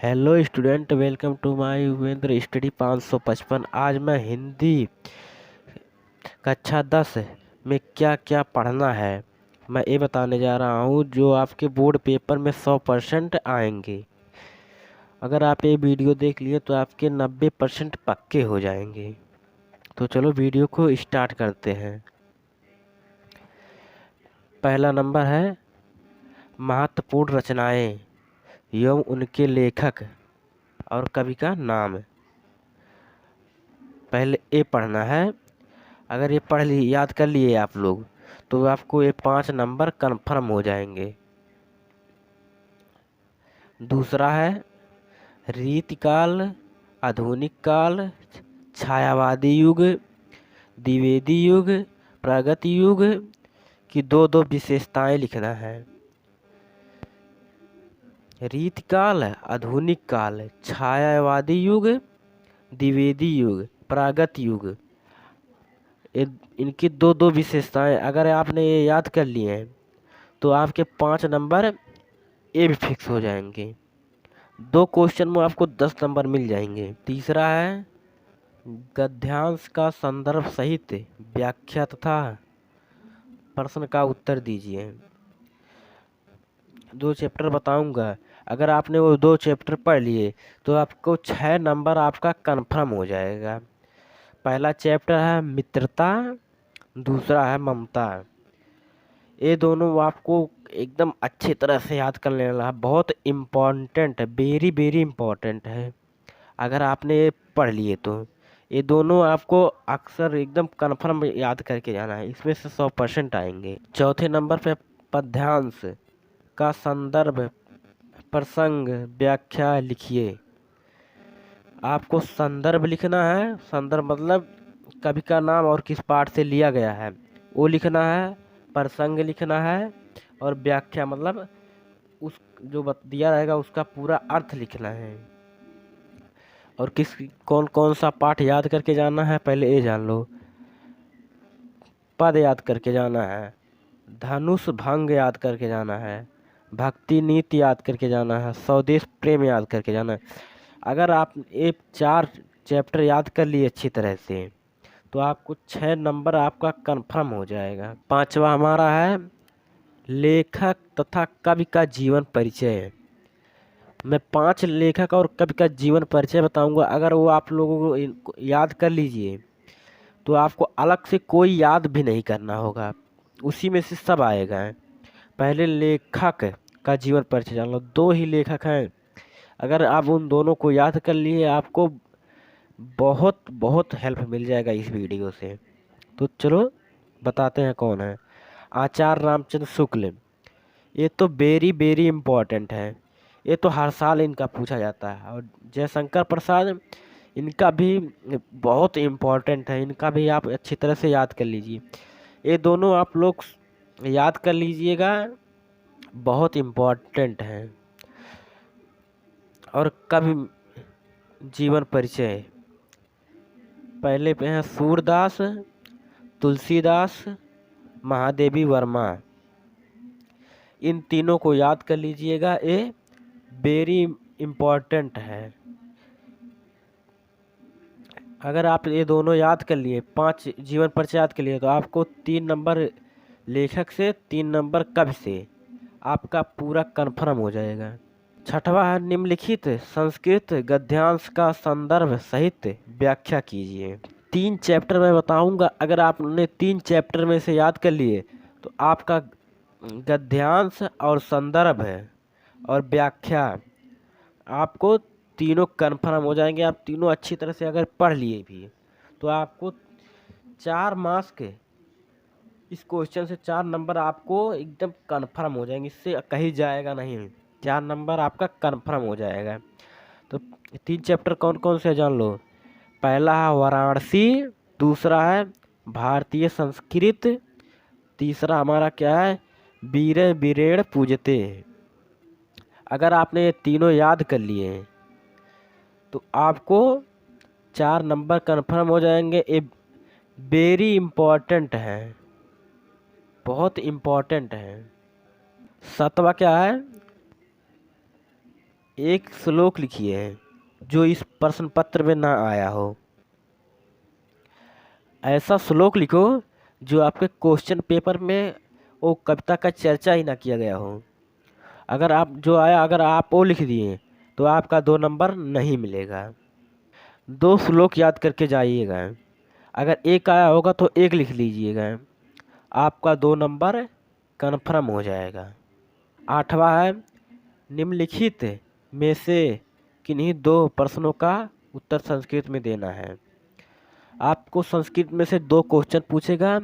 Hello student, welcome to my Yuvendra study 555। आज मैं हिंदी कक्षा 10 में क्या क्या पढ़ना है मैं ये बताने जा रहा हूँ, जो आपके बोर्ड पेपर में 100% आएंगे। अगर आप ये वीडियो देख लिए तो आपके 90% पक्के हो जाएंगे। तो चलो वीडियो को स्टार्ट करते हैं। पहला नंबर है महत्वपूर्ण रचनाएं एवं उनके लेखक और कवि का नाम। पहले ये पढ़ना है। अगर ये पढ़ ली, याद कर लिए आप लोग, तो आपको ये 5 नंबर कन्फर्म हो जाएंगे। दूसरा है रीतिकाल, आधुनिक काल, छायावादी युग, द्विवेदी युग, प्रगति युग की दो दो विशेषताएं लिखना है। रीतिकाल, आधुनिक काल, छायावादी युग, द्विवेदी युग, प्रागत युग, इनकी दो दो विशेषताएं अगर आपने ये याद कर लिए हैं तो आपके 5 नंबर ये भी फिक्स हो जाएंगे। 2 क्वेश्चन में आपको 10 नंबर मिल जाएंगे। तीसरा है गद्यांश का संदर्भ सहित व्याख्या तथा प्रश्न का उत्तर दीजिए। 2 चैप्टर बताऊंगा। अगर आपने वो 2 चैप्टर पढ़ लिए तो आपको 6 नंबर आपका कंफर्म हो जाएगा। पहला चैप्टर है मित्रता, दूसरा है ममता। ये दोनों आपको एकदम अच्छी तरह से याद कर लेना है। बहुत इम्पोर्टेंट है, वेरी वेरी इम्पोर्टेंट है। अगर आपने ये पढ़ लिए तो ये दोनों आपको अक्सर एकदम कन्फर्म याद करके जाना है। इसमें से 100% आएंगे। चौथे नंबर पे पद्यांश का संदर्भ, प्रसंग, व्याख्या लिखिए। आपको संदर्भ लिखना है। संदर्भ मतलब कवि का नाम और किस पाठ से लिया गया है वो लिखना है। प्रसंग लिखना है और व्याख्या मतलब उस जो दिया रहेगा उसका पूरा अर्थ लिखना है। और किस कौन कौन सा पाठ याद करके जाना है पहले ये जान लो। पद याद करके जाना है, धनुष भंग याद करके जाना है, भक्ति नीति याद करके जाना है, स्वदेश प्रेम याद करके जाना है। अगर आप ये 4 चैप्टर याद कर लिए अच्छी तरह से तो आपको 6 नंबर आपका कंफर्म हो जाएगा। पांचवा हमारा है लेखक तथा कवि का जीवन परिचय। मैं 5 लेखक और कवि का जीवन परिचय बताऊंगा। अगर वो आप लोगों को इनको याद कर लीजिए तो आपको अलग से कोई याद भी नहीं करना होगा, उसी में से सब आएगा। पहले लेखक का जीवन परिचय जान लो। 2 ही लेखक हैं। अगर आप उन दोनों को याद कर लिए आपको बहुत बहुत हेल्प मिल जाएगा इस वीडियो से। तो चलो बताते हैं कौन है। आचार्य रामचंद्र शुक्ल, ये तो वेरी वेरी इम्पोर्टेंट है। ये तो हर साल इनका पूछा जाता है। और जयशंकर प्रसाद, इनका भी बहुत इम्पोर्टेंट है। इनका भी आप अच्छी तरह से याद कर लीजिए। ये दोनों आप लोग याद कर लीजिएगा, बहुत इम्पोर्टेंट है। और कवि जीवन परिचय पहले पे हैं सूरदास, तुलसीदास, महादेवी वर्मा। इन तीनों को याद कर लीजिएगा, ये वेरी इम्पोर्टेंट है। अगर आप ये दोनों याद कर लिए, 5 जीवन परिचय याद कर लिए, तो आपको 3 नंबर लेखक से, 3 नंबर कवि से आपका पूरा कंफर्म हो जाएगा। छठवा है निम्नलिखित संस्कृत गद्यांश का संदर्भ सहित व्याख्या कीजिए। 3 चैप्टर मैं बताऊंगा। अगर आपने 3 चैप्टर में से याद कर लिए तो आपका गद्यांश और संदर्भ है और व्याख्या आपको तीनों कंफर्म हो जाएंगे। आप तीनों अच्छी तरह से अगर पढ़ लिए भी तो आपको 4 मार्क्स के इस क्वेश्चन से 4 नंबर आपको एकदम कंफर्म हो जाएंगे। इससे कहीं जाएगा नहीं, 4 नंबर आपका कंफर्म हो जाएगा। तो 3 चैप्टर कौन कौन से जान लो। पहला है वाराणसी, दूसरा है भारतीय संस्कृत, तीसरा हमारा क्या है वीर वीरेण पूजते। अगर आपने ये तीनों याद कर लिए हैं तो आपको 4 नंबर कंफर्म हो जाएंगे। ये वेरी इम्पोर्टेंट है, बहुत इम्पोर्टेंट है। 7वां क्या है एक श्लोक लिखिए जो इस प्रश्न पत्र में ना आया हो। ऐसा श्लोक लिखो जो आपके क्वेश्चन पेपर में वो कविता का चर्चा ही ना किया गया हो। अगर आप जो आया अगर आप वो लिख दिए तो आपका 2 नंबर नहीं मिलेगा। 2 श्लोक याद करके जाइएगा। अगर एक आया होगा तो एक लिख लीजिएगा, आपका 2 नंबर कन्फर्म हो जाएगा। 8वां है, निम्नलिखित में से किन्हीं 2 प्रश्नों का उत्तर संस्कृत में देना है। आपको संस्कृत में से 2 क्वेश्चन पूछेगा,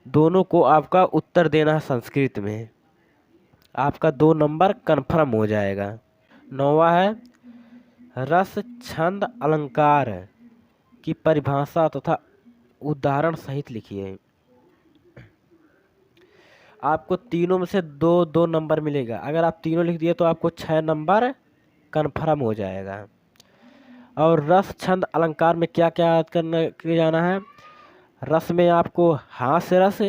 दोनों को आपका उत्तर देना है संस्कृत में। आपका 2 नंबर कन्फर्म हो जाएगा। 9वां है, रस छंद अलंकार की परिभाषा तथा उदाहरण सहित लिखिए। आपको तीनों में से 2-2 नंबर मिलेगा। अगर आप तीनों लिख दिए तो आपको 6 नंबर कन्फर्म हो जाएगा। और रस छंद अलंकार में क्या क्या याद करने के जाना है। रस में आपको हास्य रस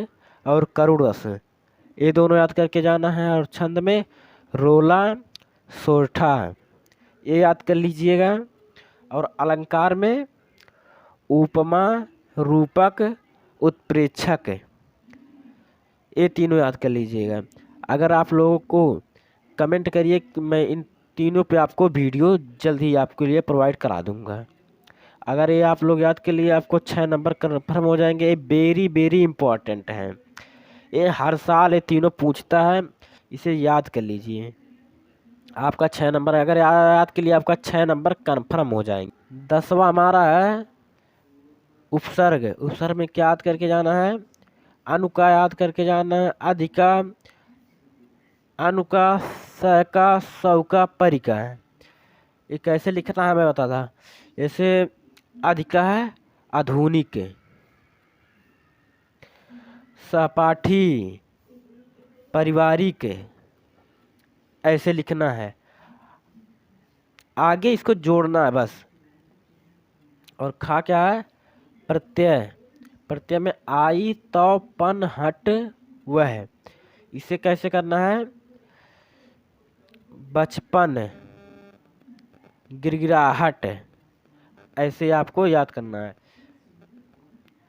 और करुण रस ये दोनों याद करके जाना है। और छंद में रोला सोरठा ये याद कर लीजिएगा। और अलंकार में उपमा रूपक उत्प्रेक्षक ये तीनों याद कर लीजिएगा। अगर आप लोगों को कमेंट करिए कि मैं इन तीनों पे आपको वीडियो जल्द ही आपके लिए प्रोवाइड करा दूंगा। अगर ये आप लोग याद के लिए आपको 6 नंबर कन्फर्म हो जाएंगे। ये वेरी वेरी इम्पोर्टेंट है, ये हर साल ये तीनों पूछता है, इसे याद कर लीजिए। आपका 6 नंबर अगर याद के लिए आपका 6 नंबर कन्फर्म हो जाएंगे। 10वां हमारा है उपसर्ग। उपसर्ग में क्या याद करके जाना है। अनुका याद करके जाना है, अधिका अनुका सका सौका परिका है। ये कैसे लिखना है मैं बता था। जैसे अधिका है आधुनिक, सहपाठी पारिवारिक ऐसे लिखना है, आगे इसको जोड़ना है बस। और खा क्या है प्रत्यय। प्रत्यय में आई तो पन हट वह, इसे कैसे करना है। बचपन गिड़गिड़ाहट ऐसे आपको याद करना है।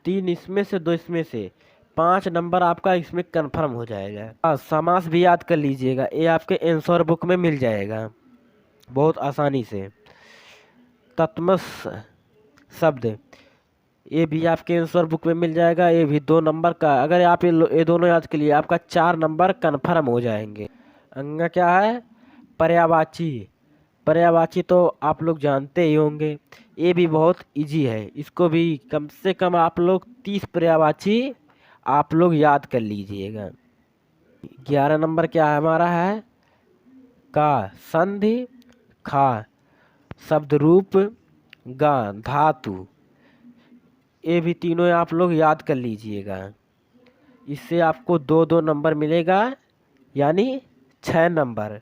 3 इसमें से 2 इसमें से 5 नंबर आपका इसमें कंफर्म हो जाएगा। समास भी याद कर लीजिएगा, ये आपके आंसर बुक में मिल जाएगा बहुत आसानी से। तत्मस शब्द ये भी आपके आंसर बुक में मिल जाएगा, ये भी 2 नंबर का। अगर आप ये दोनों याद के लिए आपका 4 नंबर कन्फर्म हो जाएंगे। अंग क्या है पर्यायवाची। पर्यायवाची तो आप लोग जानते ही होंगे, ये भी बहुत इजी है, इसको भी कम से कम आप लोग 30 पर्यायवाची आप लोग याद कर लीजिएगा। 11 नंबर क्या है हमारा है का संधि खा शब्द रूप गा धातु, ये भी तीनों आप लोग याद कर लीजिएगा। इससे आपको 2-2 नंबर मिलेगा, यानी 6 नंबर।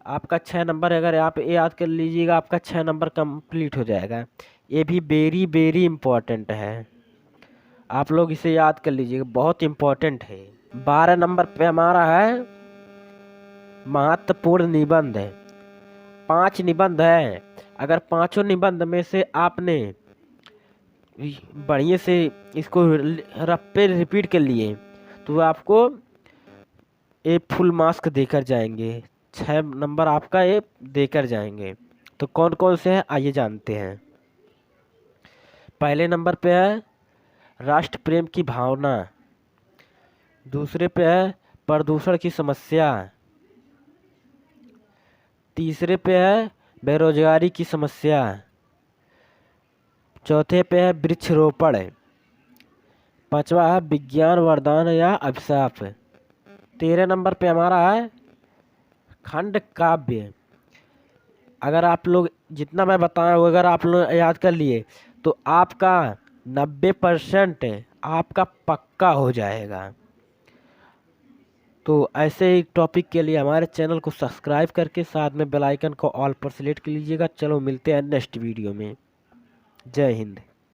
आपका 6 नंबर अगर आप ये याद कर लीजिएगा आपका 6 नंबर कंप्लीट हो जाएगा। ये भी वेरी वेरी इम्पोर्टेंट है, आप लोग इसे याद कर लीजिएगा, बहुत इम्पोर्टेंट है। 12 नंबर पे हमारा है महत्वपूर्ण निबंध है। 5 निबंध है। अगर पांचों निबंध में से आपने बढ़िया से इसको रप्पे रिपीट कर लिए तो आपको ये फुल मार्क्स देकर जाएंगे, 6 नंबर आपका ये देकर जाएंगे। तो कौन कौन से हैं आइए जानते हैं। पहले नंबर पे है राष्ट्र प्रेम की भावना। दूसरे पे है प्रदूषण की समस्या। तीसरे पे है बेरोजगारी की समस्या। चौथे पे है वृक्षरोपण। 5वां है विज्ञान वरदान या अभिशाप। 13 नंबर पे हमारा है खंड काव्य। अगर आप लोग जितना मैं बताया वो अगर आप लोग याद कर लिए तो आपका 90% आपका पक्का हो जाएगा। तो ऐसे ही टॉपिक के लिए हमारे चैनल को सब्सक्राइब करके साथ में बेल आइकन को ऑल पर सेलेक्ट कर लीजिएगा। चलो मिलते हैं नेक्स्ट वीडियो में। जय हिंद।